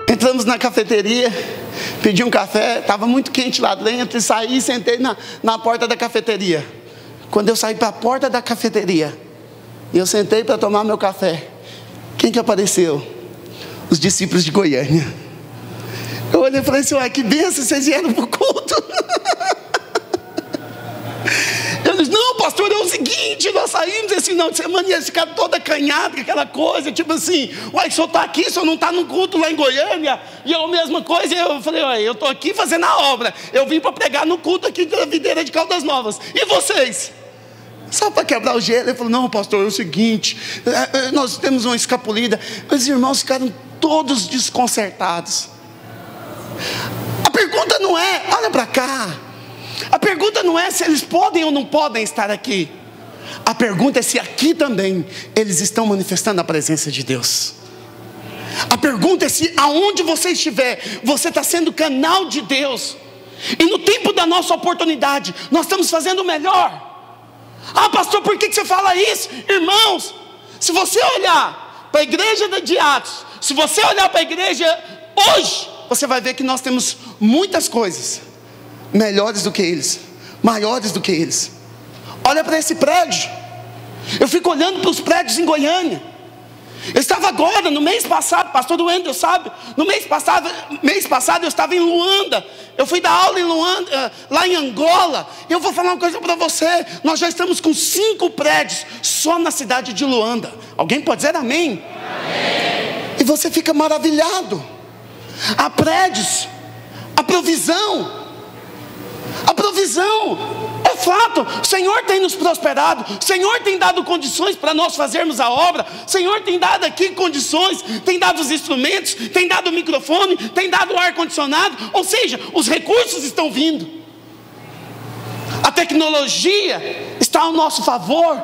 Entramos na cafeteria, pedi um café, estava muito quente lá dentro, e saí e sentei na porta da cafeteria. Quando eu saí para a porta da cafeteria, e eu sentei para tomar meu café, quem que apareceu? Os discípulos de Goiânia. Eu olhei e falei assim: ué, que bênção, vocês vieram para o culto. Eles: não, pastor, é o seguinte, nós saímos esse final de semana e eles ficaram toda acanhada, aquela coisa, tipo assim: uai, o senhor está aqui, o senhor não está no culto lá em Goiânia? E eu, a mesma coisa, eu falei: uai, eu estou aqui fazendo a obra, eu vim para pregar no culto aqui da Videira de Caldas Novas, e vocês? Só para quebrar o gelo. Ele falou: não, pastor, é o seguinte, nós temos uma escapulida. Os irmãos ficaram todos desconcertados. A pergunta não é, olha para cá, a pergunta não é se eles podem ou não podem estar aqui. A pergunta é se aqui também eles estão manifestando a presença de Deus. A pergunta é se aonde você estiver, você está sendo canal de Deus. E no tempo da nossa oportunidade, nós estamos fazendo o melhor. Ah, pastor, por que você fala isso? Irmãos, se você olhar para a igreja de Atos, se você olhar para a igreja hoje, você vai ver que nós temos muitas coisas melhores do que eles, maiores do que eles. Olha para esse prédio. Eu fico olhando para os prédios em Goiânia. Eu estava agora, no mês passado, pastor Wendel sabe, no mês passado eu estava em Luanda. Eu fui dar aula em Luanda, lá em Angola. Eu vou falar uma coisa para você: nós já estamos com 5 prédios só na cidade de Luanda. Alguém pode dizer amém? Amém. E você fica maravilhado. Há prédios, a provisão é fato. O Senhor tem nos prosperado, o Senhor tem dado condições para nós fazermos a obra, o Senhor tem dado aqui condições, tem dado os instrumentos, tem dado o microfone, tem dado o ar-condicionado, ou seja, os recursos estão vindo, a tecnologia está ao nosso favor.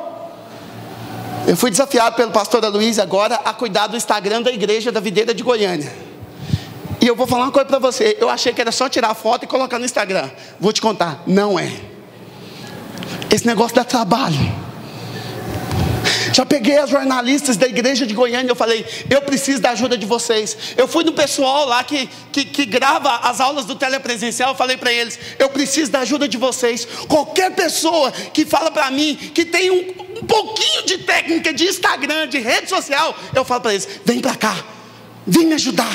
Eu fui desafiado pelo pastor Luiz agora a cuidar do Instagram da igreja da Videira de Goiânia. E eu vou falar uma coisa para você: eu achei que era só tirar foto e colocar no Instagram. Vou te contar, não é. Esse negócio dá trabalho. Já peguei as jornalistas da igreja de Goiânia, eu falei: eu preciso da ajuda de vocês. Eu fui no pessoal lá que grava as aulas do telepresencial, eu falei para eles: eu preciso da ajuda de vocês. Qualquer pessoa que fala para mim que tem um pouquinho de técnica de Instagram, de rede social, eu falo para eles: vem para cá, vem me ajudar.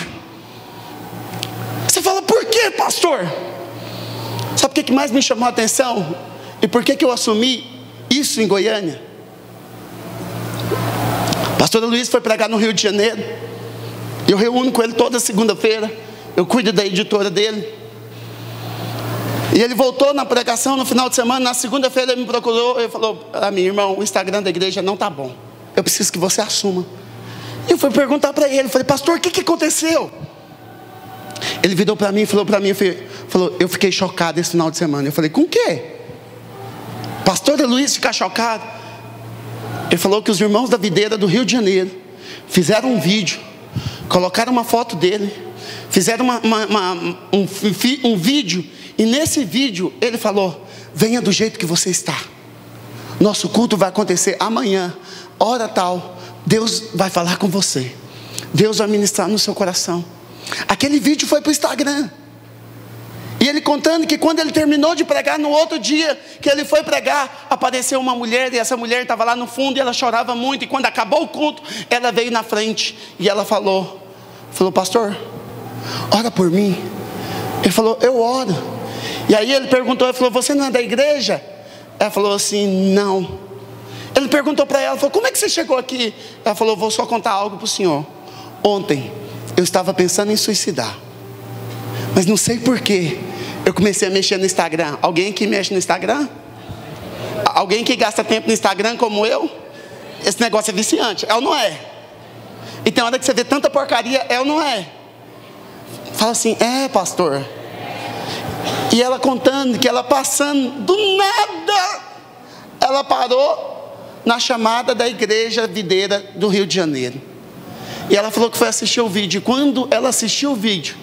Você fala: por que, pastor? Sabe o que mais me chamou a atenção? E por que eu assumi isso em Goiânia? Pastor Luiz foi pregar no Rio de Janeiro. Eu reúno com ele toda segunda-feira. Eu cuido da editora dele. E ele voltou na pregação no final de semana. Na segunda-feira ele me procurou. Ele falou para mim: irmão, o Instagram da igreja não está bom. Eu preciso que você assuma. E eu fui perguntar para ele. Falei: pastor, o que aconteceu? Ele virou para mim e falou para mim: eu fiquei chocado esse final de semana. Eu falei: com o quê? Pastor Luiz ficar chocado? Ele falou que os irmãos da Videira do Rio de Janeiro fizeram um vídeo, colocaram uma foto dele, fizeram um vídeo, e nesse vídeo ele falou: venha do jeito que você está. Nosso culto vai acontecer amanhã, hora tal. Deus vai falar com você, Deus vai ministrar no seu coração. Aquele vídeo foi para o Instagram. E ele contando que quando ele terminou de pregar, no outro dia que ele foi pregar, apareceu uma mulher, e essa mulher estava lá no fundo e ela chorava muito. E quando acabou o culto, ela veio na frente e ela falou: pastor, ora por mim. Ele falou: eu oro. E aí ele perguntou, ele falou: você não é da igreja? Ela falou assim: não. Ele perguntou para ela, falou: como é que você chegou aqui? Ela falou: vou só contar algo para o senhor. Ontem eu estava pensando em suicidar, mas não sei porquê, eu comecei a mexer no Instagram. Alguém que mexe no Instagram? Alguém que gasta tempo no Instagram como eu? Esse negócio é viciante, é ou não é? E tem hora que você vê tanta porcaria, é ou não é? Fala assim: é, pastor. E ela contando que ela passando, do nada, ela parou na chamada da igreja Videira do Rio de Janeiro. E ela falou que foi assistir o vídeo. Quando ela assistiu o vídeo,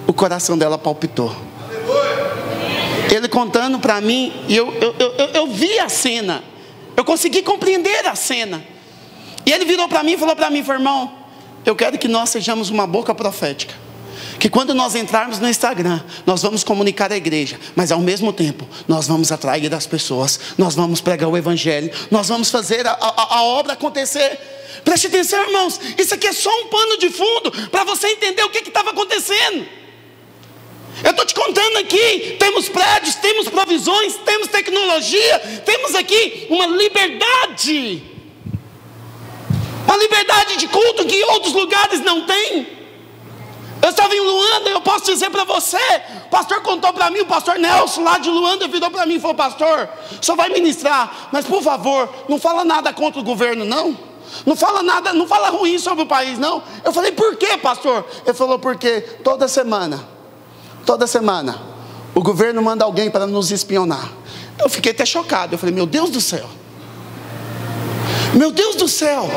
o coração dela palpitou. Ele contando para mim, e eu vi a cena, eu consegui compreender a cena. E ele virou para mim e falou para mim: irmão, eu quero que nós sejamos uma boca profética. que quando nós entrarmos no Instagram, nós vamos comunicar à igreja, mas ao mesmo tempo, nós vamos atrair as pessoas, nós vamos pregar o evangelho, nós vamos fazer a obra acontecer. Preste atenção, irmãos, isso aqui é só um pano de fundo, para você entender o que estava acontecendo. Eu estou te contando aqui, temos prédios, temos provisões, temos tecnologia, temos aqui uma liberdade de culto que outros lugares não têm. Eu estava em Luanda, eu posso dizer para você, o pastor contou para mim, o pastor Nelson lá de Luanda virou para mim e falou: pastor, só vai ministrar, mas por favor, não fala nada contra o governo não, não fala nada, não fala ruim sobre o país não. Eu falei: por quê, pastor? Ele falou: porque toda semana o governo manda alguém para nos espionar. Eu fiquei até chocado, eu falei: meu Deus do céu, meu Deus do céu.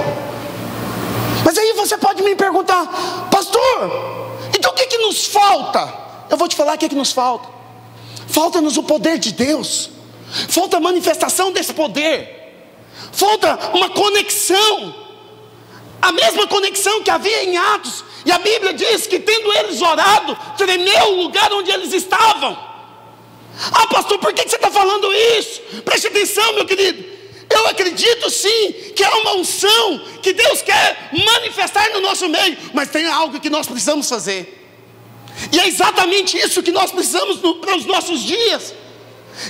Mas aí você pode me perguntar: pastor, então o que nos falta? Eu vou te falar o que nos falta. Falta-nos o poder de Deus, falta a manifestação desse poder, falta uma conexão, a mesma conexão que havia em Atos. E a Bíblia diz que tendo eles orado, tremeu o lugar onde eles estavam. Ah, pastor, por que você está falando isso? Preste atenção, meu querido. Eu acredito sim que há uma unção que Deus quer manifestar no nosso meio, mas tem algo que nós precisamos fazer. E é exatamente isso que nós precisamos para os nossos dias.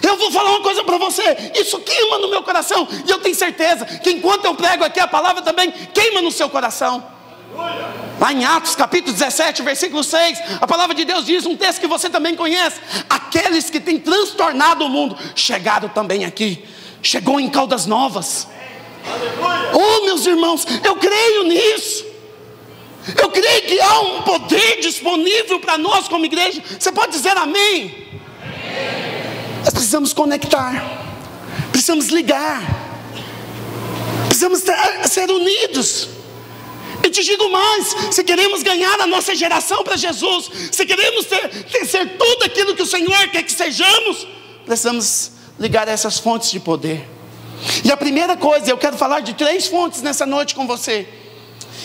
Eu vou falar uma coisa para você, isso queima no meu coração, e eu tenho certeza que enquanto eu prego aqui a palavra também queima no seu coração. Lá em Atos capítulo 17, versículo 6, a palavra de Deus diz, um texto que você também conhece: aqueles que têm transtornado o mundo chegaram também aqui. Chegou em Caldas Novas. Oh, meus irmãos, eu creio nisso. Eu creio que há um poder disponível para nós como igreja. Você pode dizer amém? Nós precisamos conectar, precisamos ligar, precisamos ser unidos. Eu te digo mais: se queremos ganhar a nossa geração para Jesus, se queremos ser tudo aquilo que o Senhor quer que sejamos, precisamos ligar essas fontes de poder. E a primeira coisa, eu quero falar de 3 fontes nessa noite com você.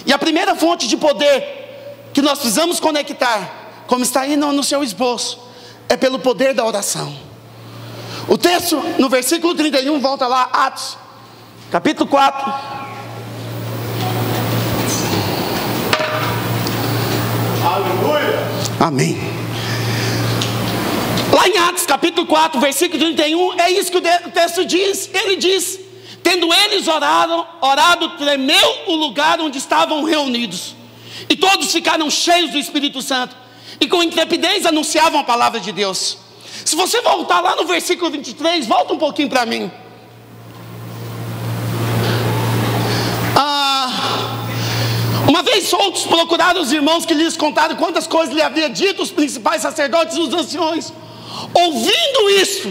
E a primeira fonte de poder que nós precisamos conectar, como está aí no seu esboço, é pelo poder da oração. O texto no versículo 31, volta lá, Atos capítulo 4. Aleluia. Amém. Lá em Atos capítulo 4, versículo 31, é isso que o texto diz. Ele diz: tendo eles orado, tremeu o lugar onde estavam reunidos, e todos ficaram cheios do Espírito Santo, e com intrepidez anunciavam a palavra de Deus. Se você voltar lá no versículo 23, volta um pouquinho para mim. Uma vez outros procuraram os irmãos que lhes contaram quantas coisas lhe havia dito os principais sacerdotes e os anciões. Ouvindo isso,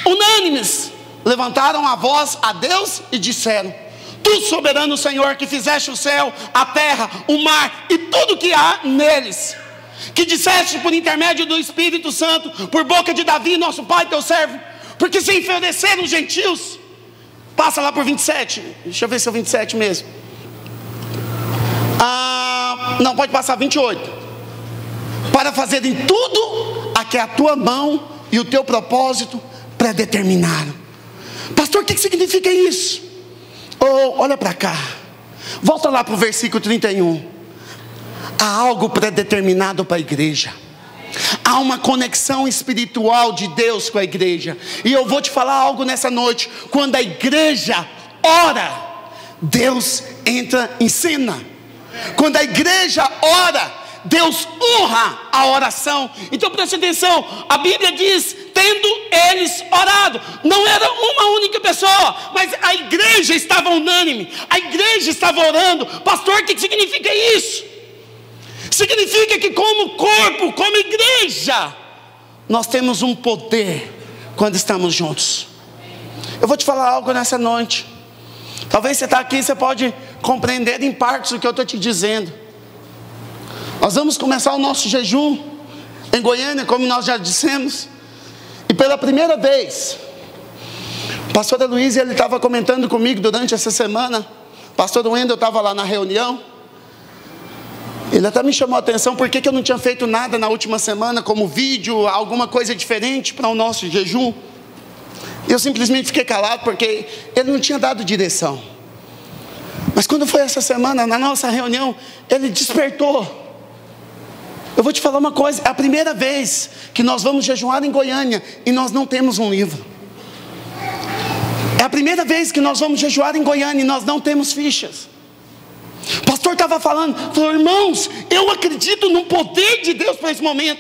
unânimes, levantaram a voz a Deus e disseram: tu, soberano Senhor, que fizeste o céu, a terra, o mar e tudo que há neles, que disseste por intermédio do Espírito Santo, por boca de Davi, nosso pai, teu servo, porque se enfureceram os gentios. Passa lá por 27, deixa eu ver se é o 27 mesmo. Não, pode passar 28. Para fazerem tudo a que a tua mão e o teu propósito predeterminaram. Pastor, o que significa isso? Oh, olha para cá, volta lá para o versículo 31. Há algo predeterminado para a igreja. Há uma conexão espiritual de Deus com a igreja. E eu vou te falar algo nessa noite: quando a igreja ora, Deus entra em cena. Quando a igreja ora, Deus honra a oração. Então preste atenção, a Bíblia diz: tendo eles orado. Não era uma única pessoa, mas a igreja estava unânime, a igreja estava orando. Pastor, o que significa isso? Significa que como corpo, como igreja, nós temos um poder quando estamos juntos. Eu vou te falar algo nessa noite. Talvez você está aqui, você pode compreender em partes o que eu estou te dizendo. Nós vamos começar o nosso jejum em Goiânia, como nós já dissemos. E pela primeira vez, o pastor Luiz, ele estava comentando comigo durante essa semana. O pastor Wendel estava lá na reunião. Ele até me chamou a atenção porque que eu não tinha feito nada na última semana, como vídeo, alguma coisa diferente para o nosso jejum. Eu simplesmente fiquei calado porque ele não tinha dado direção. Mas quando foi essa semana, na nossa reunião, ele despertou. Eu vou te falar uma coisa, é a primeira vez que nós vamos jejuar em Goiânia e nós não temos um livro. É a primeira vez que nós vamos jejuar em Goiânia e nós não temos fichas. O pastor estava falou, irmãos, eu acredito no poder de Deus para esse momento.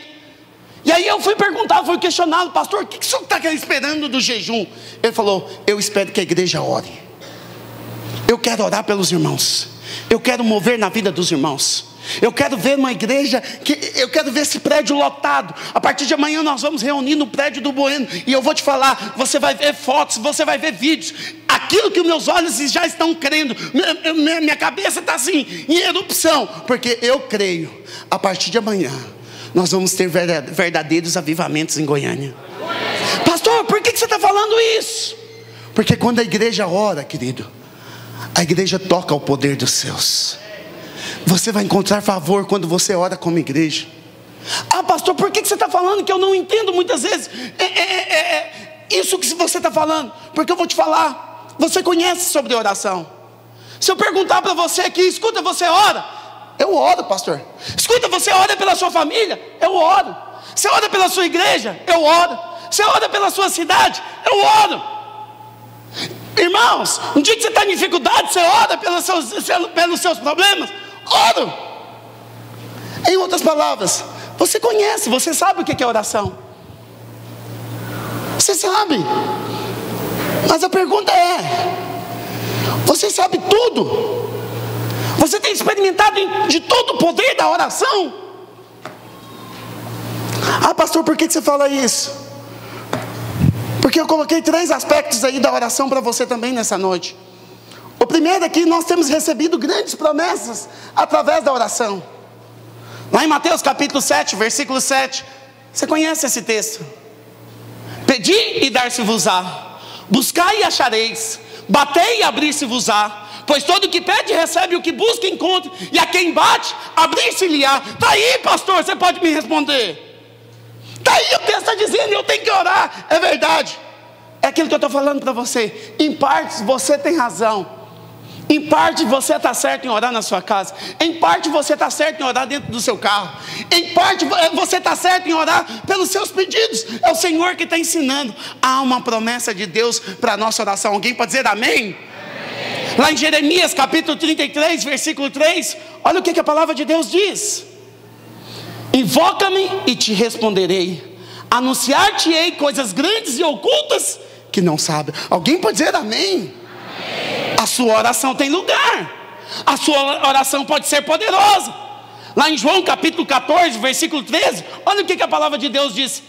E aí eu fui perguntar, fui questioná-lo, pastor, o que o senhor está esperando do jejum? Ele falou, eu espero que a igreja ore. Eu quero orar pelos irmãos. Eu quero mover na vida dos irmãos. Eu quero ver uma igreja, eu quero ver esse prédio lotado. A partir de amanhã nós vamos reunir no prédio do Bueno. E eu vou te falar, você vai ver fotos, você vai ver vídeos. Aquilo que os meus olhos já estão crendo. Minha cabeça está assim, em erupção. Porque eu creio, a partir de amanhã nós vamos ter verdadeiros avivamentos em Goiânia. Pastor, por que você está falando isso? Porque quando a igreja ora, querido, a igreja toca o poder dos céus. Você vai encontrar favor quando você ora como igreja. Ah, pastor, por que você está falando que eu não entendo muitas vezes? Isso que você está falando. Porque eu vou te falar, você conhece sobre oração. Se eu perguntar para você aqui, escuta, você ora? Eu oro, pastor. Escuta, você ora pela sua família? Eu oro. Você ora pela sua igreja? Eu oro. Você ora pela sua cidade? Eu oro. Irmãos, um dia que você está em dificuldade, você ora pelos seus problemas? Oro. Em outras palavras, você conhece, você sabe o que é oração. Você sabe. Mas a pergunta é: você sabe tudo? Você tem experimentado de todo o poder da oração? Ah, pastor, por que você fala isso? Porque eu coloquei 3 aspectos aí da oração para você também nessa noite. O primeiro é que nós temos recebido grandes promessas através da oração. Lá em Mateus capítulo 7, versículo 7. Você conhece esse texto? Pedi e dar-se-vos-á, buscai e achareis, batei e abrir-se-vos-á. Pois todo o que pede recebe, o que busca encontra, e a quem bate, abrir-se-lhe-á. Está aí, pastor, você pode me responder? Está aí, o texto está dizendo, eu tenho que orar. É verdade. É aquilo que eu estou falando para você. Em partes você tem razão. Em parte você está certo em orar na sua casa. Em parte você está certo em orar dentro do seu carro. Em parte você está certo em orar pelos seus pedidos. É o Senhor que está ensinando. Há uma promessa de Deus para a nossa oração. Alguém pode dizer amém? Lá em Jeremias capítulo 33, versículo 3. Olha o que a palavra de Deus diz: invoca-me e te responderei, anunciar-te-ei coisas grandes e ocultas que não sabe. Alguém pode dizer amém? A sua oração tem lugar. A sua oração pode ser poderosa. Lá em João capítulo 14, versículo 13. Olha o que a palavra de Deus diz.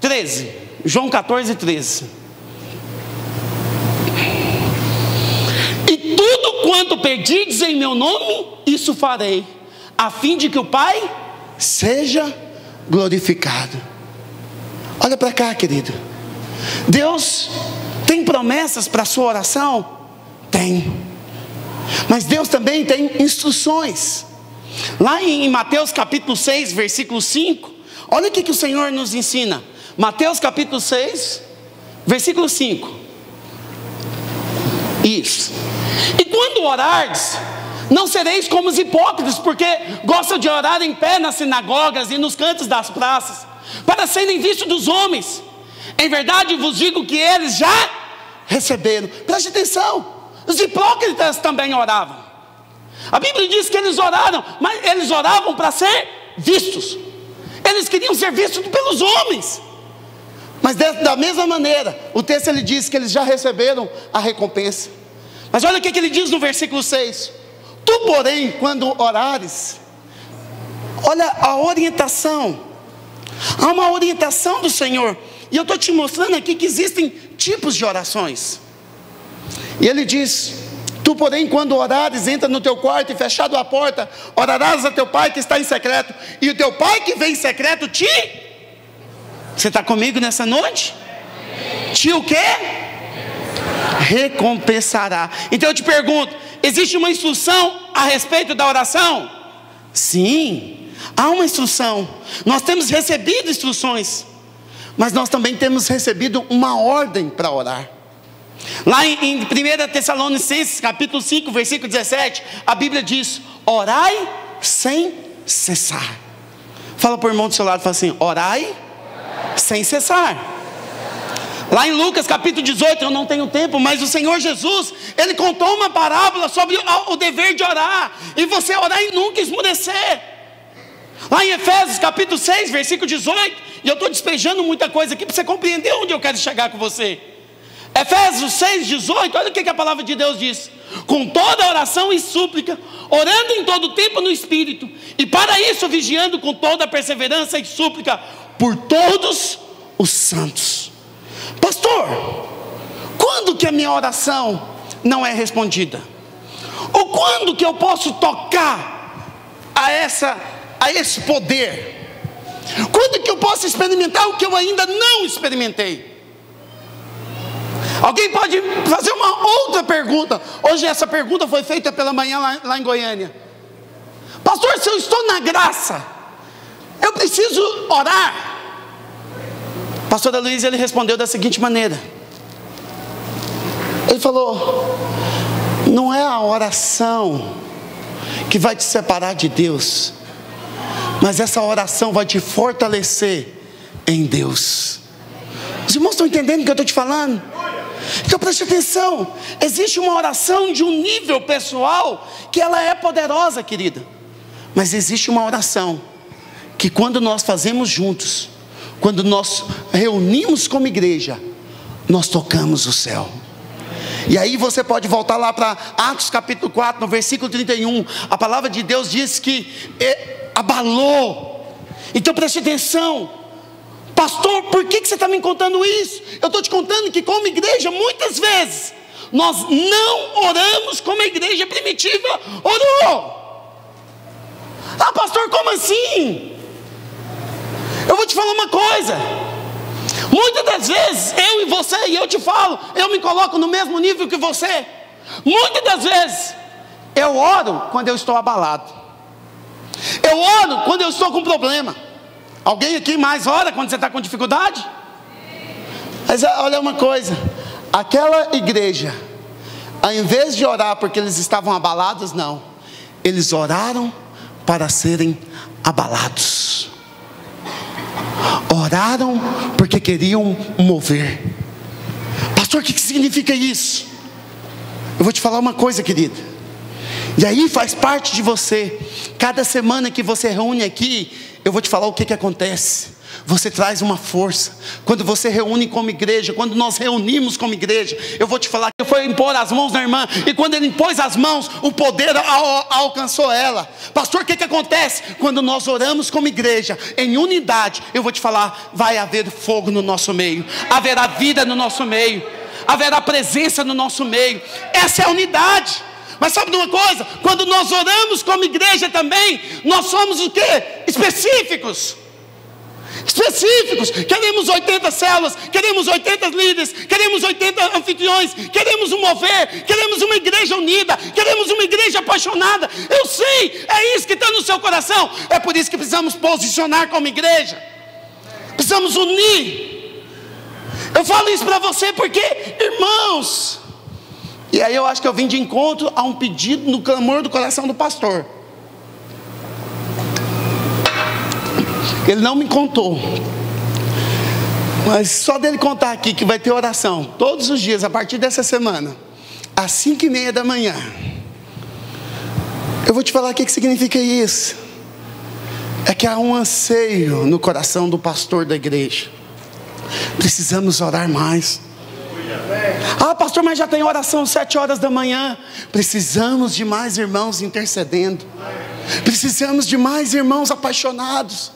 13, João 14, 13. E tudo quanto pedirdes em meu nome, isso farei, a fim de que o Pai seja glorificado. Olha para cá, querido. Deus tem promessas para a sua oração? Tem. Mas Deus também tem instruções. Lá em Mateus capítulo 6, versículo 5. Olha o que o Senhor nos ensina. Mateus capítulo 6, versículo 5. Isso. E quando orardes, não sereis como os hipócritas, porque gostam de orar em pé nas sinagogas e nos cantos das praças, para serem vistos dos homens. Em verdade vos digo que eles já receberam. Preste atenção. Os hipócritas também oravam. A Bíblia diz que eles oraram, mas eles oravam para ser vistos. Eles queriam ser vistos pelos homens. Mas da mesma maneira, o texto ele diz que eles já receberam a recompensa. Mas olha o que ele diz no versículo 6. Tu, porém, quando orares, olha a orientação. Há uma orientação do Senhor. E eu estou te mostrando aqui que existem tipos de orações. E ele diz: tu, porém, quando orares, entra no teu quarto e fechado a porta, orarás a teu pai que está em secreto, e o teu pai que vem em secreto te... Você está comigo nessa noite? Te o quê? Recompensará. Então eu te pergunto, existe uma instrução a respeito da oração? Sim, há uma instrução. Nós temos recebido instruções, mas nós também temos recebido uma ordem para orar. Lá em 1 Tessalonicenses capítulo 5, versículo 17, a Bíblia diz: orai sem cessar. Fala para o irmão do seu lado, fala assim: orai sem cessar. Lá em Lucas capítulo 18, eu não tenho tempo, mas o Senhor Jesus, Ele contou uma parábola sobre o dever de orar, e você orar e nunca esmorecer. Lá em Efésios capítulo 6, versículo 18, e eu estou despejando muita coisa aqui para você compreender onde eu quero chegar com você. Efésios 6, 18, olha o que a palavra de Deus diz: com toda oração e súplica, orando em todo tempo no Espírito, e para isso vigiando com toda perseverança e súplica por todos os santos. Pastor, quando que a minha oração não é respondida? Ou quando que eu posso tocar a esse poder? Quando que eu posso experimentar o que eu ainda não experimentei? Alguém pode fazer uma outra pergunta. Hoje essa pergunta foi feita pela manhã lá em Goiânia. Pastor, se eu estou na graça, eu preciso orar? Pastor Luiz, ele respondeu da seguinte maneira. Ele falou: não é a oração que vai te separar de Deus, mas essa oração vai te fortalecer em Deus. Os irmãos estão entendendo o que eu estou te falando? Então preste atenção. Existe uma oração de um nível pessoal que ela é poderosa, querida. Mas existe uma oração que quando nós fazemos juntos, quando nós reunimos como igreja, nós tocamos o céu. E aí você pode voltar lá para Atos capítulo 4, no versículo 31. A palavra de Deus diz que abalou. Então preste atenção. Pastor, por que você está me contando isso? Eu estou te contando que como igreja, muitas vezes, nós não oramos como a igreja primitiva orou. Ah, pastor, como assim? Eu vou te falar uma coisa. Muitas das vezes, eu e você, e eu te falo, eu me coloco no mesmo nível que você. Muitas das vezes, eu oro quando eu estou abalado. Eu oro quando eu estou com problema. Alguém aqui mais ora quando você está com dificuldade? Mas olha uma coisa, aquela igreja, ao invés de orar porque eles estavam abalados, não, eles oraram para serem abalados. Oraram porque queriam mover. Pastor, o que significa isso? Eu vou te falar uma coisa, querida. E aí faz parte de você. Cada semana que você reúne aqui, eu vou te falar o que acontece. Você traz uma força. Quando você reúne como igreja, quando nós reunimos como igreja, eu vou te falar que foi impor as mãos na irmã, e quando ele impôs as mãos, o poder alcançou ela. Pastor, o que acontece? Quando nós oramos como igreja, em unidade, eu vou te falar, vai haver fogo no nosso meio, haverá vida no nosso meio, haverá presença no nosso meio. Essa é a unidade. Mas sabe de uma coisa? Quando nós oramos como igreja também, nós somos o quê? Específicos. Queremos 80 células, queremos 80 líderes, queremos 80 anfitriões, queremos um mover, queremos uma igreja unida, queremos uma igreja apaixonada. Eu sei, é isso que está no seu coração. É por isso que precisamos posicionar como igreja, precisamos unir. Eu falo isso para você porque, irmãos, e aí eu acho que eu vim de encontro a um pedido no clamor do coração do pastor. Ele não me contou, mas só dele contar aqui que vai ter oração todos os dias a partir dessa semana, às 5:30 da manhã. Eu vou te falar o que significa isso. É que há um anseio no coração do pastor da igreja. Precisamos orar mais. Ah, pastor, mas já tem oração 7 horas da manhã. Precisamos de mais irmãos intercedendo. Precisamos de mais irmãos apaixonados.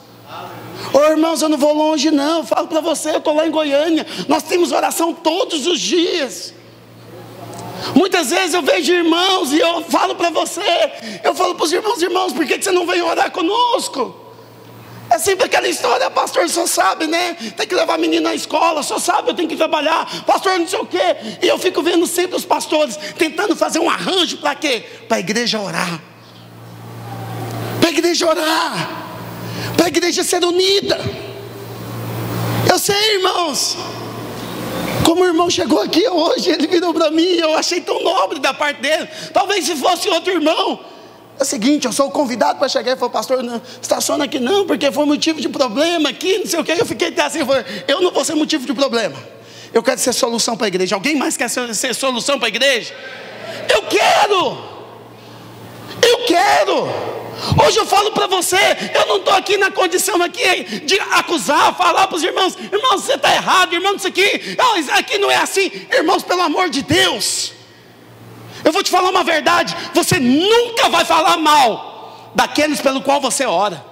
Ô irmãos, eu não vou longe não, eu falo para você, eu estou lá em Goiânia, nós temos oração todos os dias. Muitas vezes eu vejo irmãos e eu falo para você, eu falo para os irmãos, por que você não vem orar conosco? É sempre aquela história, pastor, só sabe, né? Tem que levar a menina na escola, só sabe, eu tenho que trabalhar, pastor, não sei o quê. E eu fico vendo sempre os pastores tentando fazer um arranjo para quê? Para a igreja orar. Para a igreja igreja orar, para a igreja ser unida. Eu sei, irmãos, como o irmão chegou aqui hoje, ele virou para mim, eu achei tão nobre da parte dele. Talvez se fosse outro irmão, é o seguinte, eu sou convidado para chegar e falar: pastor, não estaciona aqui não, porque foi motivo de problema aqui, não sei o que. Eu fiquei até assim, eu não vou ser motivo de problema, eu quero ser solução para a igreja. Alguém mais quer ser solução para a igreja? Eu quero. Hoje eu falo para você, eu não estou aqui na condição aqui de acusar, falar para os irmãos: irmãos, você está errado, irmão, isso aqui não é assim. Irmãos, pelo amor de Deus, eu vou te falar uma verdade: você nunca vai falar mal daqueles pelo qual você ora.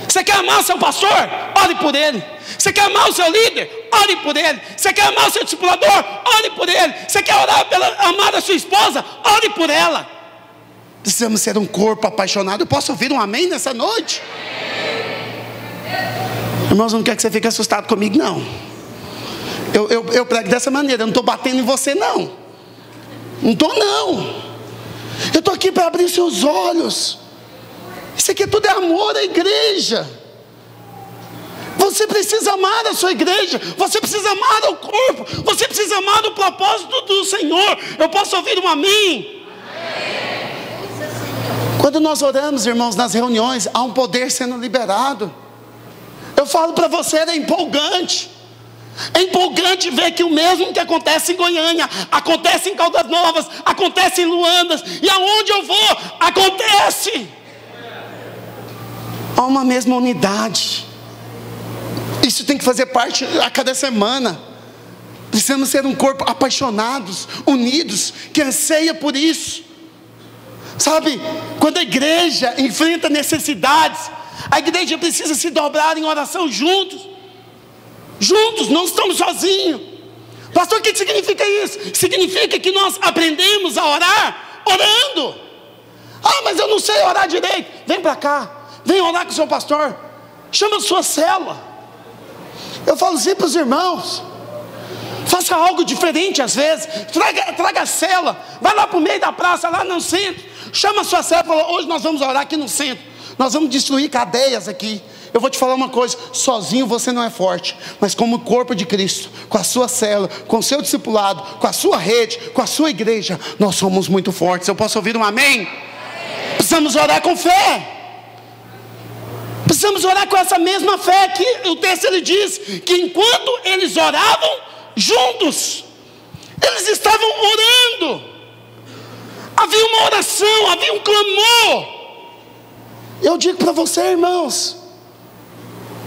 Você quer amar o seu pastor? Ore por ele. Você quer amar o seu líder? Ore por ele. Você quer amar o seu discipulador? Ore por ele. Você quer amar a sua esposa? Ore por ela. Precisamos ser um corpo apaixonado. Eu posso ouvir um amém nessa noite? Irmãos, não quero que você fique assustado comigo, não. Eu prego dessa maneira. Eu não estou batendo em você, não. Não estou, não. Eu estou aqui para abrir seus olhos. Isso aqui tudo é amor à igreja. Você precisa amar a sua igreja. Você precisa amar o corpo. Você precisa amar o propósito do Senhor. Eu posso ouvir um amém? Quando nós oramos, irmãos, nas reuniões, há um poder sendo liberado. Eu falo para você, é empolgante. É empolgante ver que o mesmo que acontece em Goiânia acontece em Caldas Novas, acontece em Luandas, e aonde eu vou, acontece. Há uma mesma unidade. Isso tem que fazer parte a cada semana. Precisamos ser um corpo apaixonados, unidos, que anseia por isso. Sabe, quando a igreja enfrenta necessidades, a igreja precisa se dobrar em oração juntos. Juntos, não estamos sozinhos. Pastor, o que significa isso? Significa que nós aprendemos a orar orando. Ah, mas eu não sei orar direito. Vem para cá. Vem orar com o seu pastor. Chama a sua célula. Eu falo assim para os irmãos: faça algo diferente às vezes. Traga a célula. Vai lá para o meio da praça, lá no centro. Chama a sua célula e fala: hoje nós vamos orar aqui no centro. Nós vamos destruir cadeias aqui. Eu vou te falar uma coisa: sozinho você não é forte, mas como corpo de Cristo, com a sua célula, com o seu discipulado, com a sua rede, com a sua igreja, nós somos muito fortes. Eu posso ouvir um amém? Precisamos orar com fé. Precisamos orar com essa mesma fé que o texto ele diz que enquanto eles oravam juntos, eles estavam orando. Havia uma oração, havia um clamor. Eu digo para você, irmãos,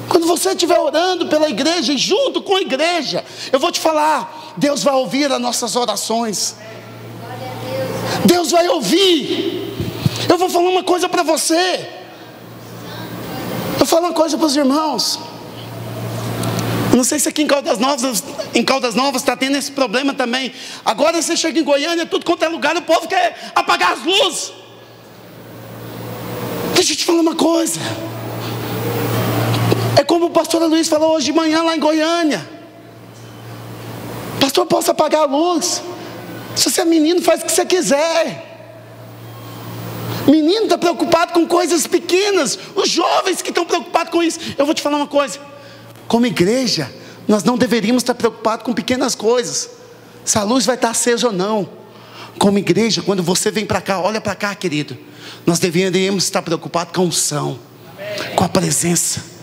quando você estiver orando pela igreja e junto com a igreja, eu vou te falar, Deus vai ouvir as nossas orações. Deus vai ouvir. Eu vou falar uma coisa para você. Eu falo uma coisa para os irmãos. Eu não sei se aqui em Caldas Novas está tendo esse problema também. Agora você chega em Goiânia, tudo quanto é lugar, o povo quer apagar as luzes. Deixa eu te falar uma coisa. É como o pastor Luiz falou hoje de manhã lá em Goiânia: pastor, posso apagar a luz? Se você é menino, faz o que você quiser. Menino está preocupado com coisas pequenas. Os jovens que estão preocupados com isso. Eu vou te falar uma coisa: como igreja, nós não deveríamos estar preocupados com pequenas coisas, se a luz vai estar acesa ou não. Como igreja, quando você vem para cá, olha para cá, querido, nós deveríamos estar preocupados com a unção, com a presença.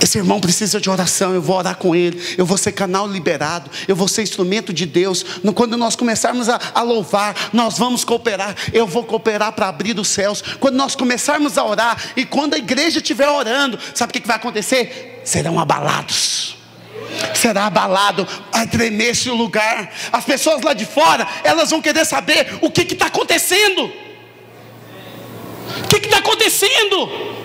Esse irmão precisa de oração, eu vou orar com ele. Eu vou ser canal liberado, eu vou ser instrumento de Deus. Quando nós começarmos a louvar, nós vamos cooperar. Eu vou cooperar para abrir os céus. Quando nós começarmos a orar, e quando a igreja estiver orando, sabe o que vai acontecer? Serão abalados. Será abalado, vai tremer esse lugar. As pessoas lá de fora, elas vão querer saber o que está acontecendo. O que está acontecendo?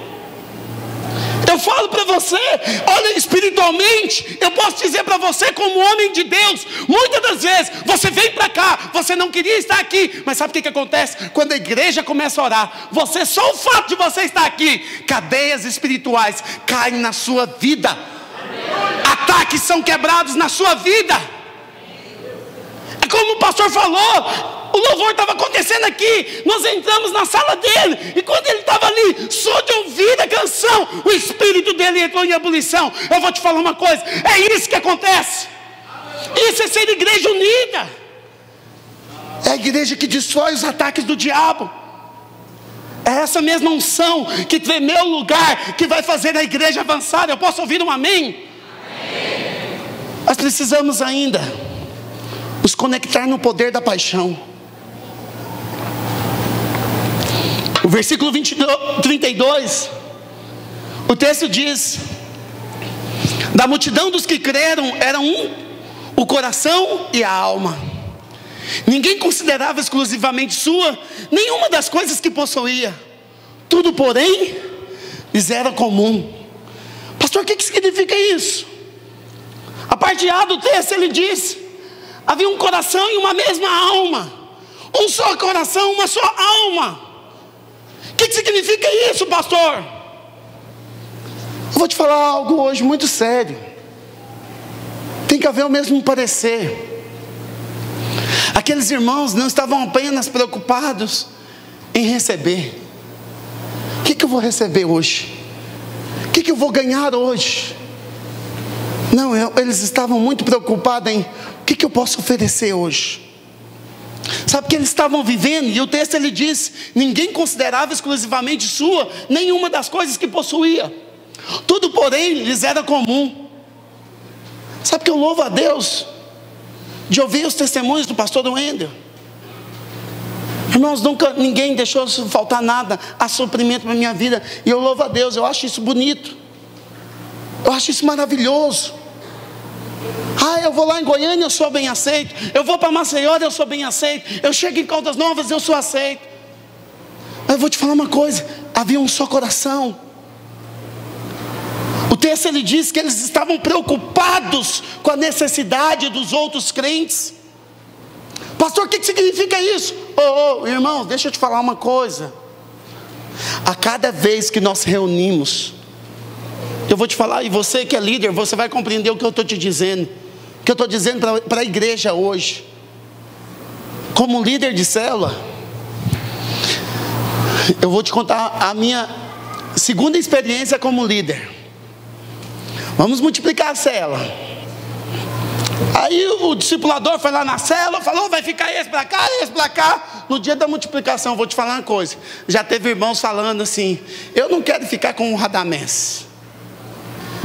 Eu falo para você, olha, espiritualmente, eu posso dizer para você, como homem de Deus, muitas das vezes, você vem para cá, você não queria estar aqui, mas sabe o que acontece? Quando a igreja começa a orar, só o fato de você estar aqui, cadeias espirituais caem na sua vida, ataques são quebrados na sua vida. É como o pastor falou, O louvor estava acontecendo aqui. Nós entramos na sala dele. E quando ele estava ali, só de ouvir a canção, o espírito dele entrou em ebulição. Eu vou te falar uma coisa. É isso que acontece. Isso é ser igreja unida. É a igreja que destrói os ataques do diabo. É essa mesma unção que tremeu o lugar, que vai fazer a igreja avançar. Eu posso ouvir um amém? Amém. Nós precisamos ainda nos conectar no poder da paixão. O versículo 32, o texto diz: da multidão dos que creram era o coração e a alma. Ninguém considerava exclusivamente sua nenhuma das coisas que possuía. Tudo, porém, lhes era comum. Pastor, o que significa isso? A parte A do texto ele diz: havia um coração e uma mesma alma. Um só coração, uma só alma. O que significa isso, pastor? Eu vou te falar algo hoje muito sério. Tem que haver o mesmo parecer. Aqueles irmãos não estavam apenas preocupados em receber. O que eu vou receber hoje? O que eu vou ganhar hoje? Não, eles estavam muito preocupados em o que eu posso oferecer hoje. Sabe o que eles estavam vivendo? E o texto ele diz: ninguém considerava exclusivamente sua nenhuma das coisas que possuía. Tudo, porém, lhes era comum. Sabe que eu louvo a Deus de ouvir os testemunhos do pastor Wendel. Irmãos, nunca ninguém deixou faltar nada a suprimento para a minha vida. E eu louvo a Deus, eu acho isso bonito. Eu acho isso maravilhoso. Eu vou lá em Goiânia, eu sou bem aceito. Eu vou para Maceió, eu sou bem aceito. Eu chego em Caldas Novas, eu sou aceito. Mas eu vou te falar uma coisa: havia um só coração. O texto ele diz que eles estavam preocupados com a necessidade dos outros crentes. Pastor, o que significa isso? Irmãos, deixa eu te falar uma coisa. A cada vez que nós reunimos, eu vou te falar, e você que é líder, você vai compreender o que eu estou te dizendo. O que eu estou dizendo para a igreja hoje. Como líder de célula, eu vou te contar a minha segunda experiência como líder. Vamos multiplicar a célula. Aí o discipulador foi lá na célula, falou: vai ficar esse para cá, esse para cá. No dia da multiplicação, vou te falar uma coisa. Já teve irmãos falando assim: eu não quero ficar com o Radamés.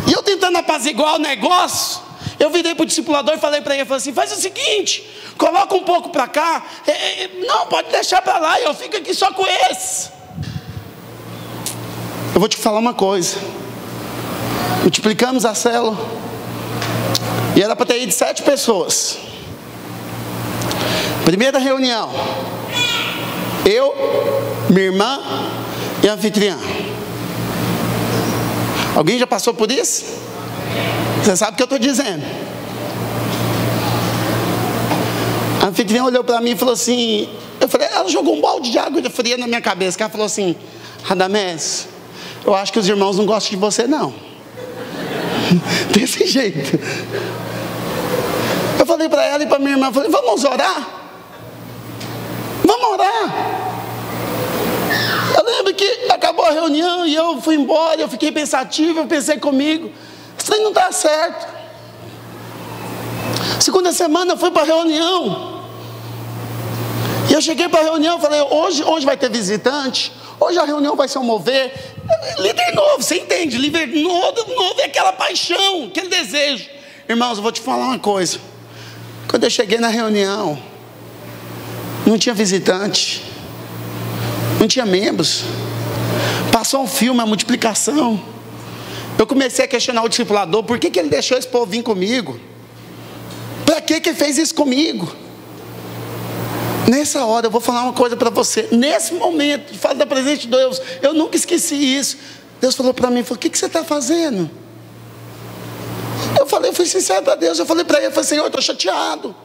E eu tentando apaziguar o negócio, eu virei para o discipulador e falei para ele, falei assim: faz o seguinte, coloca um pouco para cá. Não, pode deixar para lá, eu fico aqui só com esse. Eu vou te falar uma coisa. Multiplicamos a célula e era para ter ido 7 pessoas. Primeira reunião, eu, minha irmã e a anfitriã. Alguém já passou por isso? Você sabe o que eu estou dizendo. A anfitriã olhou para mim e falou assim, ela jogou um balde de água fria na minha cabeça. Ela falou assim: Radamés, eu acho que os irmãos não gostam de você não. Desse jeito. Eu falei para ela e para minha irmã, falei: vamos orar? Vamos orar. Eu lembro que acabou a reunião e eu fui embora, eu fiquei pensativo, eu pensei comigo: isso aí não está certo. Segunda semana eu fui para a reunião. E eu cheguei para a reunião e falei: hoje vai ter visitante, hoje a reunião vai se mover. Líder novo, você entende? Líder novo é aquela paixão, aquele desejo. Irmãos, eu vou te falar uma coisa. Quando eu cheguei na reunião, não tinha visitante, não tinha membros. Passou um filme, a multiplicação. Eu comecei a questionar o discipulador: por que ele deixou esse povo vir comigo? Para que ele fez isso comigo? Nessa hora eu vou falar uma coisa para você. Nesse momento, falo da presença de Deus, eu nunca esqueci isso. Deus falou para mim, falou: o que você está fazendo? Eu fui sincero para Deus. Eu falei para ele, Senhor, eu estou chateado.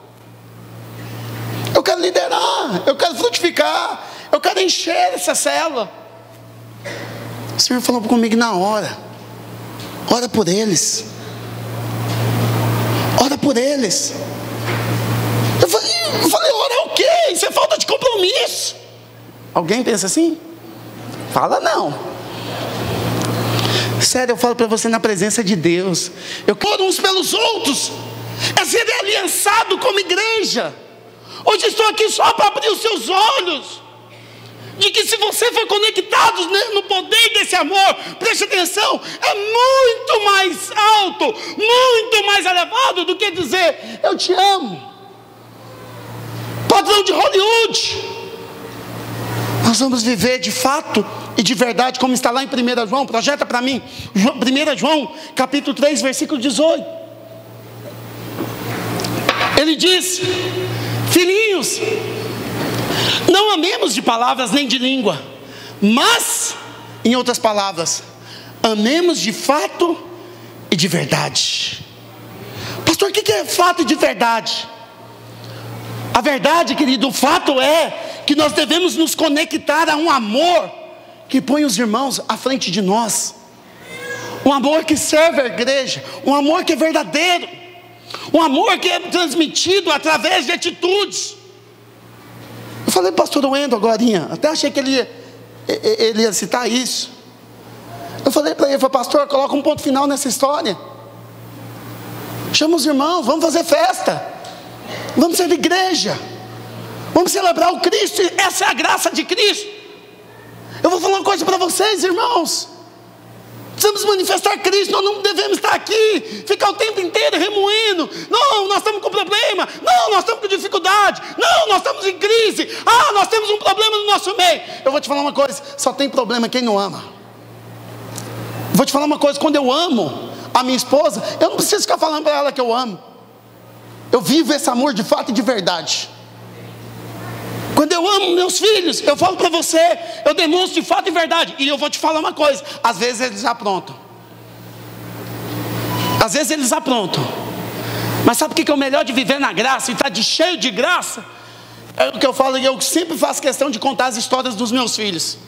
Eu quero liderar, eu quero frutificar, eu quero encher essa célula. O Senhor falou comigo na hora: ora por eles. Ora por eles. Eu falei, orar o ok, isso é falta de compromisso. Alguém pensa assim? Fala não. Sério, eu falo para você na presença de Deus. Eu quero uns pelos outros. É ser aliançado como igreja. Hoje estou aqui só para abrir os seus olhos. De que se você for conectado no poder desse amor, preste atenção, é muito mais alto, muito mais elevado do que dizer, eu te amo. Padrão de Hollywood. Nós vamos viver de fato e de verdade, como está lá em 1 João, projeta para mim, 1 João, capítulo 3, versículo 18. Ele diz, filhinhos, não amemos de palavras nem de língua, mas, em outras palavras, amemos de fato e de verdade. Pastor, o que é fato e de verdade? A verdade, querido, o fato é que nós devemos nos conectar a um amor que põe os irmãos à frente de nós, um amor que serve a igreja, um amor que é verdadeiro, um amor que é transmitido através de atitudes. Eu falei para o pastor Wendel agorinha, até achei que ele ia citar isso. Eu falei para ele, pastor, coloca um ponto final nessa história, chama os irmãos, vamos fazer festa, vamos ser igreja, vamos celebrar o Cristo. Essa é a graça de Cristo. Eu vou falar uma coisa para vocês, irmãos, precisamos manifestar Cristo. Nós não devemos estar aqui, ficar o tempo inteiro remoendo, não, nós estamos com problema, não, nós estamos com dificuldade, não, nós estamos em crise, nós temos um problema no nosso meio. Eu vou te falar uma coisa, só tem problema quem não ama. Vou te falar uma coisa, quando eu amo a minha esposa, eu não preciso ficar falando para ela que eu amo, eu vivo esse amor de fato e de verdade. Quando eu amo meus filhos, eu falo para você, eu demonstro de fato e verdade. E eu vou te falar uma coisa, às vezes eles aprontam, às vezes eles aprontam, mas sabe o que é o melhor de viver na graça e estar cheio de graça? É o que eu falo, eu sempre faço questão de contar as histórias dos meus filhos.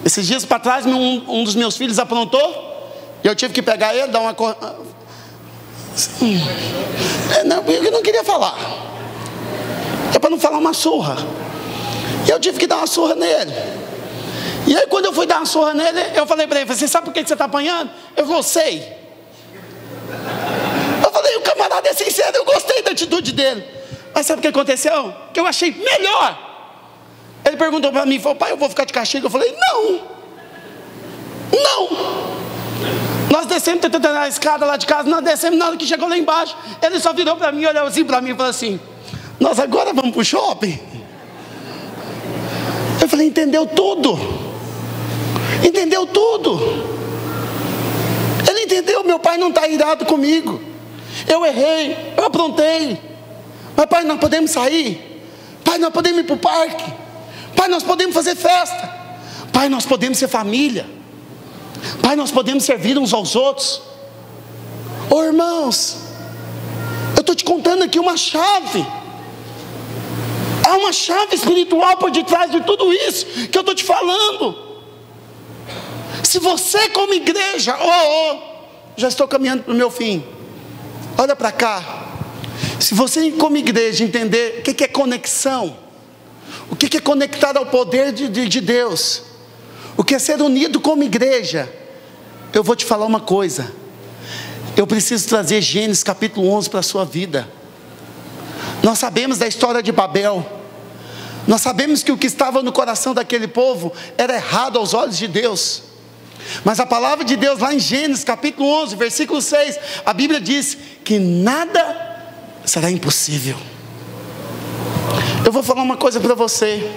Esses dias para trás, um dos meus filhos aprontou, e eu tive que pegar ele, dar uma... Não, eu não queria falar, é para não falar uma surra. E eu tive que dar uma surra nele. E aí quando eu fui dar uma surra nele, eu falei para ele, você sabe por que você está apanhando? Eu falei, sei. Eu falei, o camarada é sincero, eu gostei da atitude dele. Mas sabe o que aconteceu? Que eu achei melhor. Ele perguntou para mim, falou, pai, eu vou ficar de castigo? Eu falei, não. Nós descemos a escada lá de casa, nós descemos, na hora que chegou lá embaixo, ele só virou para mim, olhou assim para mim e falou assim, nós agora vamos para o shopping? Eu falei, entendeu tudo. Entendeu tudo. Ele entendeu, meu pai não está irado comigo. Eu errei, eu aprontei. Mas pai, nós podemos sair. Pai, nós podemos ir para o parque. Pai, nós podemos fazer festa. Pai, nós podemos ser família. Pai, nós podemos servir uns aos outros. Ô irmãos, eu estou te contando aqui uma chave. Há uma chave espiritual por detrás de tudo isso que eu estou te falando. Se você como igreja, já estou caminhando para o meu fim, olha para cá. Se você como igreja entender o que é conexão, o que é conectar ao poder de Deus, o que é ser unido como igreja, eu vou te falar uma coisa, eu preciso trazer Gênesis capítulo 11 para a sua vida. Nós sabemos da história de Babel, nós sabemos que o que estava no coração daquele povo era errado aos olhos de Deus, mas a palavra de Deus lá em Gênesis capítulo 11, versículo 6, a Bíblia diz que nada será impossível. Eu vou falar uma coisa para você.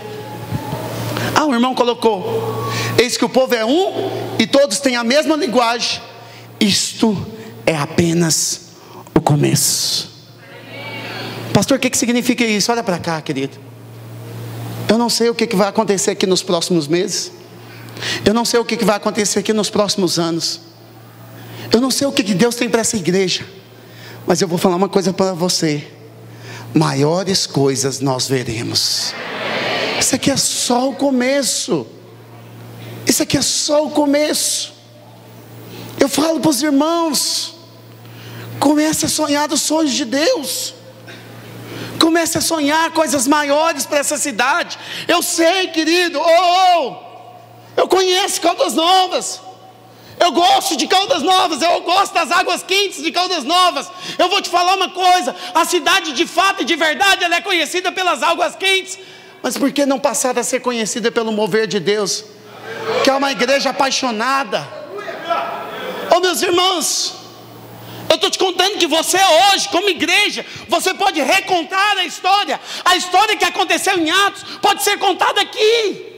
O irmão colocou, eis que o povo é um e todos têm a mesma linguagem. Isto é apenas o começo. Pastor, o que significa isso? Olha para cá, querido. Eu não sei o que vai acontecer aqui nos próximos meses. Eu não sei o que vai acontecer aqui nos próximos anos. Eu não sei o que Deus tem para essa igreja. Mas eu vou falar uma coisa para você. Maiores coisas nós veremos. Isso aqui é só o começo. Isso aqui é só o começo. Eu falo para os irmãos, comece a sonhar os sonhos de Deus. comece a sonhar coisas maiores para essa cidade. Eu sei, querido, eu conheço Caldas Novas. Eu gosto de Caldas Novas, eu gosto das águas quentes de Caldas Novas. Eu vou te falar uma coisa: a cidade de fato e de verdade, ela é conhecida pelas águas quentes. Mas por que não passar a ser conhecida pelo mover de Deus? Que é uma igreja apaixonada. Meus irmãos, eu estou te contando que você hoje, como igreja, você pode recontar a história. A história que aconteceu em Atos pode ser contada aqui.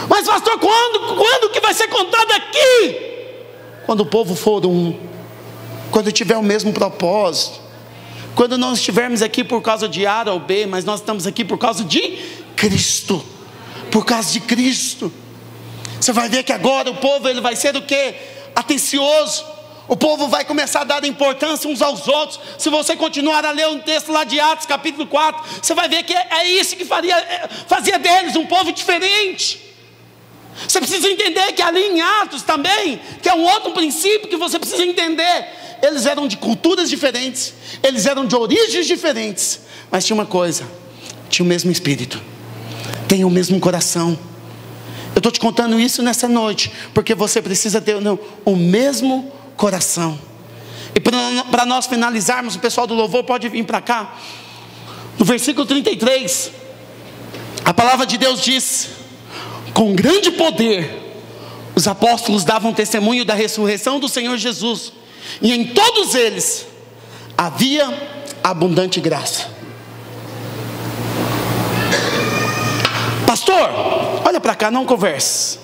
Mas pastor, quando que vai ser contada aqui? Quando o povo for um, quando tiver o mesmo propósito, quando não estivermos aqui por causa de A ou B, mas nós estamos aqui por causa de Cristo. Por causa de Cristo. Você vai ver que agora o povo, ele vai ser o quê? Atencioso. O povo vai começar a dar importância uns aos outros. Se você continuar a ler um texto lá de Atos capítulo 4, você vai ver que é isso que fazia deles um povo diferente. Você precisa entender que ali em Atos também, que é um outro princípio que você precisa entender. Eles eram de culturas diferentes, eles eram de origens diferentes, mas tinha uma coisa: tinha o mesmo espírito, tem o mesmo coração. Eu estou te contando isso nessa noite, porque você precisa ter o mesmo coração. E para nós finalizarmos, o pessoal do louvor pode vir para cá. No versículo 33, a palavra de Deus diz: com grande poder os apóstolos davam testemunho da ressurreição do Senhor Jesus, e em todos eles havia abundante graça. Pastor, olha para cá, não converse.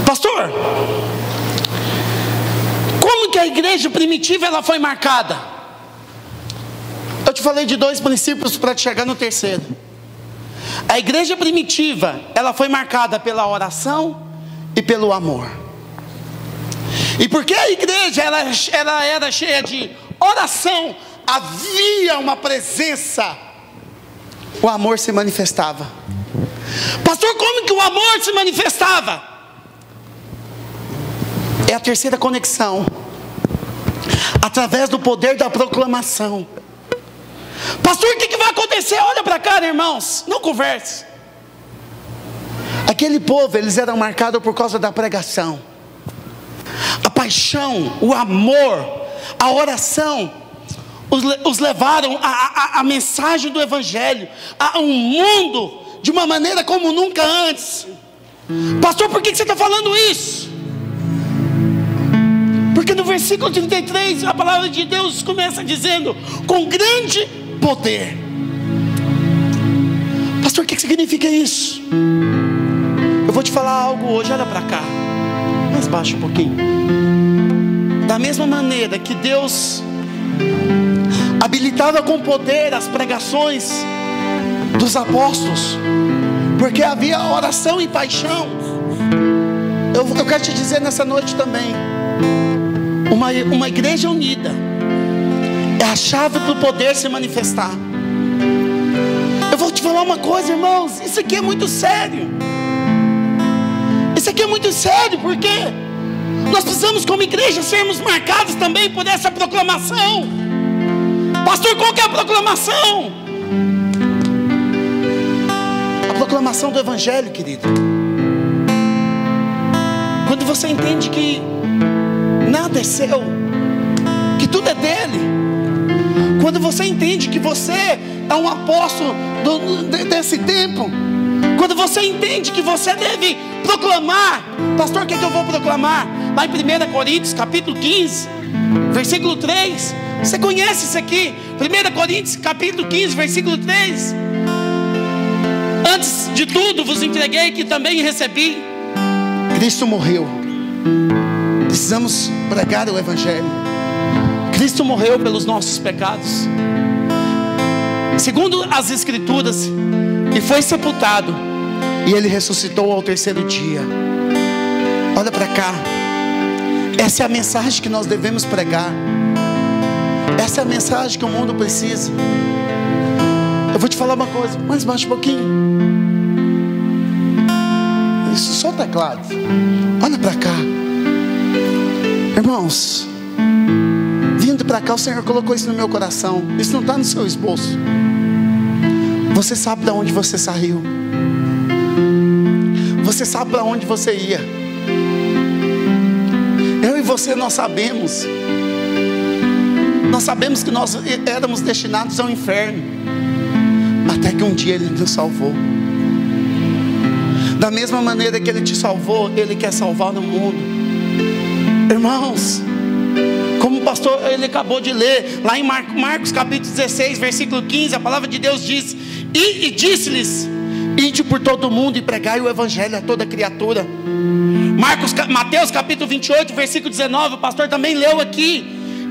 Pastor, como que a igreja primitiva ela foi marcada? Eu te falei de 2 princípios para te chegar no terceiro. A igreja primitiva, ela foi marcada pela oração e pelo amor. E porque a igreja ela era cheia de oração, havia uma presença, o amor se manifestava. Pastor, como que o amor se manifestava? É a terceira conexão, através do poder da proclamação. Pastor, o que vai acontecer? Olha para cá, irmãos, não converse. Aquele povo, eles eram marcados por causa da pregação. A paixão, o amor, a oração os levaram a mensagem do Evangelho a um mundo de uma maneira como nunca antes. Pastor, por que você está falando isso? Porque no versículo 33 a palavra de Deus começa dizendo: com grande poder. Pastor, o que significa isso? Eu vou te falar algo hoje, olha para cá, mais baixo um pouquinho. Da mesma maneira que Deus habilitava com poder as pregações dos apóstolos, porque havia oração e paixão, eu quero te dizer nessa noite também, uma igreja unida é a chave para o poder se manifestar. Eu vou te falar uma coisa, irmãos, isso aqui é muito sério. Isso aqui é muito sério, porque nós precisamos como igreja sermos marcados também por essa proclamação. Pastor, qual que é a proclamação? A proclamação do Evangelho, querido. Quando você entende que nada é seu, que tudo é dele. Quando você entende que você é um apóstolo desse tempo. Quando você entende que você deve proclamar. Pastor, o que eu vou proclamar? Lá em 1 Coríntios capítulo 15 versículo 3. Você conhece isso aqui? 1 Coríntios capítulo 15 versículo 3. Antes de tudo vos entreguei que também recebi. Cristo morreu. Precisamos pregar o Evangelho. Cristo morreu pelos nossos pecados, segundo as Escrituras, e foi sepultado, e Ele ressuscitou ao terceiro dia. Olha para cá. Essa é a mensagem que nós devemos pregar. Essa é a mensagem que o mundo precisa. Eu vou te falar uma coisa, mais baixo um pouquinho. Isso, só o teclado. Olha para cá. Irmãos, vindo para para cá, o Senhor colocou isso no meu coração. Isso não está no seu esboço. Você sabe de onde você saiu. Você sabe para onde você ia. Eu e você, nós sabemos. Nós sabemos que nós éramos destinados ao inferno. Até que um dia Ele nos salvou. Da mesma maneira que Ele te salvou, Ele quer salvar no mundo. Irmãos, como o pastor ele acabou de ler, lá em Marcos capítulo 16, versículo 15, a palavra de Deus diz: e disse-lhes: ide por todo o mundo e pregai o evangelho a toda criatura. Mateus capítulo 28, versículo 19, o pastor também leu aqui: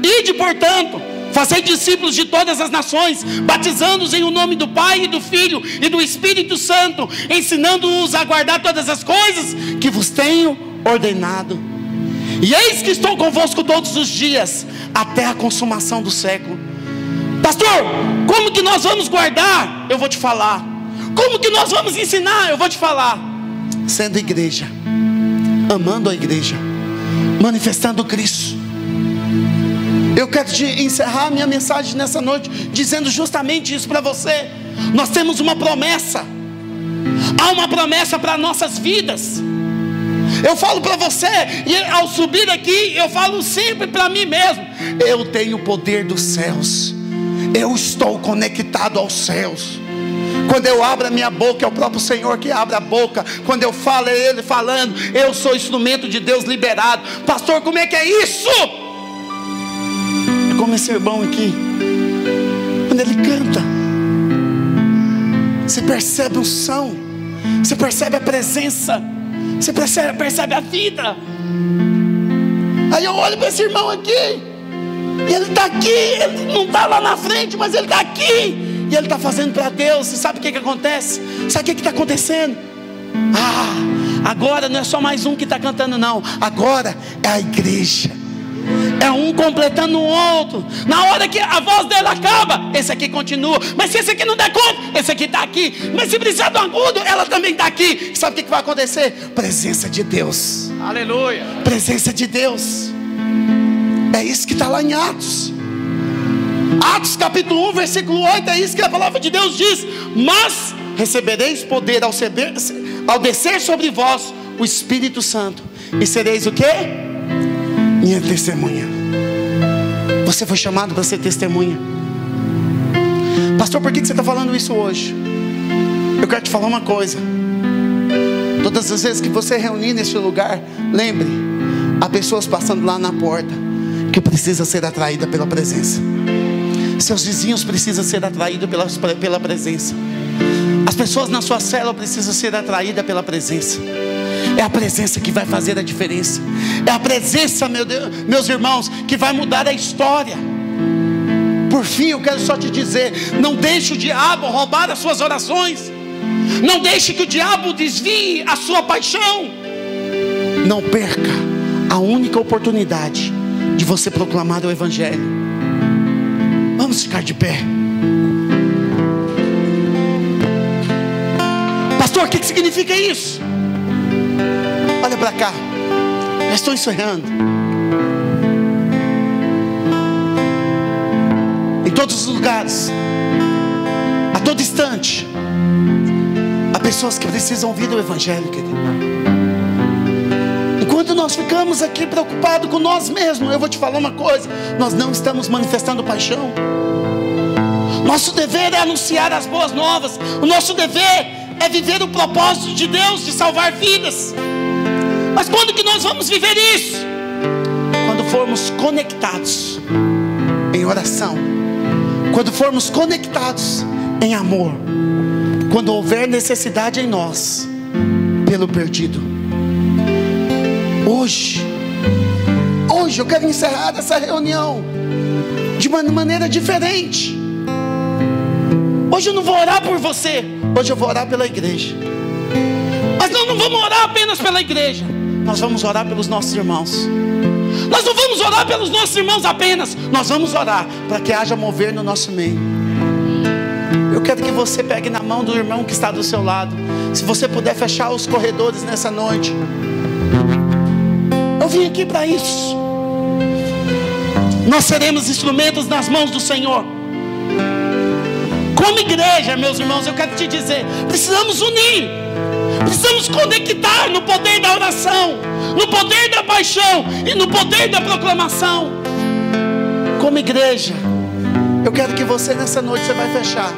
ide, portanto, fazei discípulos de todas as nações, batizando-os em o nome do Pai e do Filho e do Espírito Santo, ensinando-os a guardar todas as coisas que vos tenho ordenado. E eis que estou convosco todos os dias, até a consumação do século. Pastor, como que nós vamos guardar? Eu vou te falar. Como que nós vamos ensinar? Eu vou te falar. Sendo igreja, amando a igreja, manifestando Cristo. Eu quero encerrar minha mensagem nessa noite dizendo justamente isso para você. Nós temos uma promessa. Há uma promessa para nossas vidas. Eu falo para você, e ao subir aqui, eu falo sempre para mim mesmo: eu tenho o poder dos céus. Eu estou conectado aos céus. Quando eu abro a minha boca, é o próprio Senhor que abre a boca. Quando eu falo, é Ele falando. Eu sou instrumento de Deus liberado. Pastor, como é que é isso? É como esse irmão aqui, quando ele canta, você percebe o som, você percebe a presença, você percebe a vida. Aí eu olho para esse irmão aqui, e ele está aqui, ele não está lá na frente, mas ele está aqui, e ele está fazendo para Deus. E sabe o que acontece? Sabe o que está acontecendo? Agora não é só mais um que está cantando, não. Agora é a igreja. É um completando o outro. Na hora que a voz dela acaba, esse aqui continua. Mas se esse aqui não der conta, esse aqui está aqui. Mas se precisar do agudo, ela também está aqui. Sabe o que vai acontecer? Presença de Deus. Aleluia. Presença de Deus. É isso que está lá em Atos. Atos capítulo 1, versículo 8. É isso que a palavra de Deus diz: mas recebereis poder ao descer sobre vós o Espírito Santo, e sereis o quê? Minha testemunha. Você foi chamado para ser testemunha. Pastor, por que você está falando isso hoje? Eu quero te falar uma coisa. Todas as vezes que você reunir neste lugar, lembre, há pessoas passando lá na porta que precisam ser atraídas pela presença. Seus vizinhos precisam ser atraídos pela presença. As pessoas na sua célula precisam ser atraídas pela presença. É a presença que vai fazer a diferença. É a presença, meus irmãos, que vai mudar a história. Por fim, eu quero só te dizer: não deixe o diabo roubar as suas orações. Não deixe que o diabo desvie a sua paixão. Não perca a única oportunidade de você proclamar o Evangelho. Vamos ficar de pé. Pastor, o que significa isso? Olha para cá. Já estou encerrando. Em todos os lugares, a todo instante, há pessoas que precisam ouvir o Evangelho, querido. Enquanto nós ficamos aqui preocupados com nós mesmos, eu vou te falar uma coisa: nós não estamos manifestando paixão. Nosso dever é anunciar as boas novas. O nosso dever é viver o propósito de Deus de salvar vidas. Mas quando que nós vamos viver isso? Quando formos conectados em oração, quando formos conectados em amor, quando houver necessidade em nós pelo perdido. Hoje eu quero encerrar essa reunião de uma maneira diferente. Hoje eu não vou orar por você, hoje eu vou orar pela igreja. Mas nós não vamos orar apenas pela igreja, nós vamos orar pelos nossos irmãos. Nós não vamos orar pelos nossos irmãos apenas, nós vamos orar para que haja mover no nosso meio. Eu quero que você pegue na mão do irmão que está do seu lado. Se você puder fechar os corredores nessa noite. Eu vim aqui para isso. Nós seremos instrumentos nas mãos do Senhor. Como igreja, meus irmãos, eu quero te dizer, precisamos unir, precisamos conectar no poder da oração, no poder da paixão e no poder da proclamação. Como igreja, eu quero que você nessa noite, você vai fechar.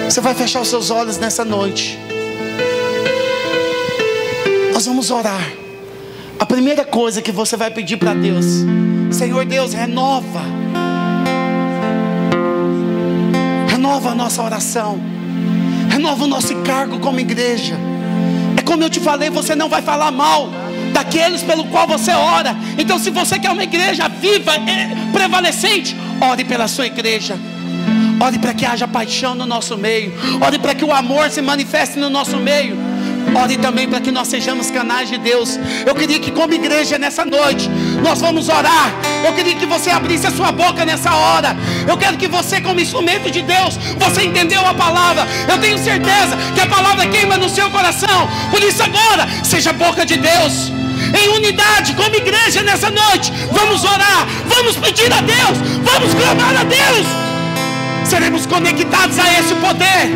Você vai fechar os seus olhos nessa noite. Nós vamos orar. A primeira coisa que você vai pedir para Deus: Senhor Deus, renova a nossa oração, renova o nosso encargo como igreja. É como eu te falei, você não vai falar mal daqueles pelo qual você ora. Então, se você quer uma igreja viva e prevalecente, ore pela sua igreja. Ore para que haja paixão no nosso meio. Ore para que o amor se manifeste no nosso meio. Ore também para que nós sejamos canais de Deus. Eu queria que como igreja nessa noite nós vamos orar. Eu queria que você abrisse a sua boca nessa hora. Eu quero que você, como instrumento de Deus, você entendeu a palavra. Eu tenho certeza que a palavra queima no seu coração. Por isso agora, seja a boca de Deus, em unidade, como igreja nessa noite. Vamos orar, vamos pedir a Deus, vamos clamar a Deus. Seremos conectados a esse poder,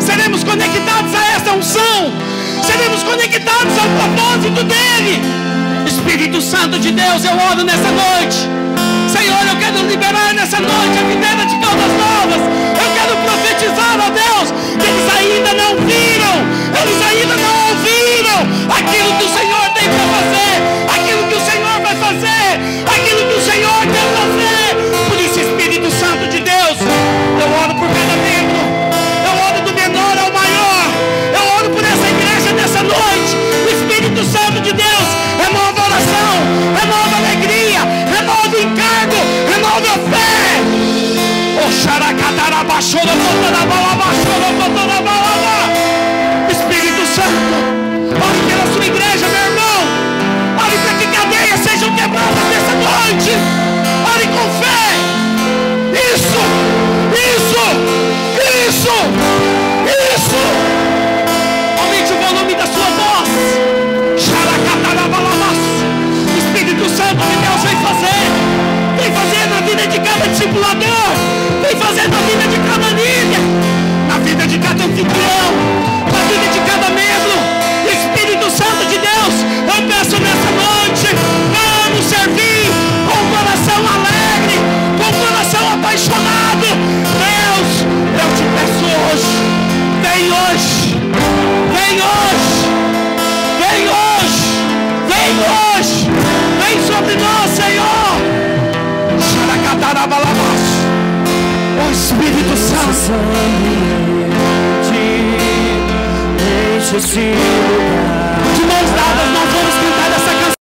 seremos conectados a essa unção, seremos conectados ao propósito dEle. Espírito Santo de Deus, eu oro nessa noite. Senhor, eu quero liberar nessa noite a videira de Caldas Novas. Eu quero profetizar, ó Deus, que eles ainda não viram, eles ainda não ouviram aquilo que o Senhor tem para fazer, aquilo que o Senhor vai fazer, aquilo que o Senhor quer fazer. Por isso, Espírito Santo de Deus, eu oro por cada membro, eu oro do menor ao maior, eu oro por essa igreja nessa noite. Espírito Santo de Deus, renova a oração, renova a alegria, renova o encargo, renova a fé. Espírito Santo, ore pela sua igreja, meu irmão. Ore para que cadeias sejam quebradas nessa noite. Ore com fé. Isso. Aumente o volume da sua voz. Espírito Santo de Deus, vem fazer na vida de cada discipulador, vem fazer na vida de cada líder, na vida de cada anfitrião, na vida de cada membro. Espírito Santo de Deus, eu peço nessa noite, vamos servir com o coração alegre, com o coração apaixonado. Deus, eu te peço hoje, vem hoje, vem sobre nós, Senhor. O Espírito Santo, deixa-se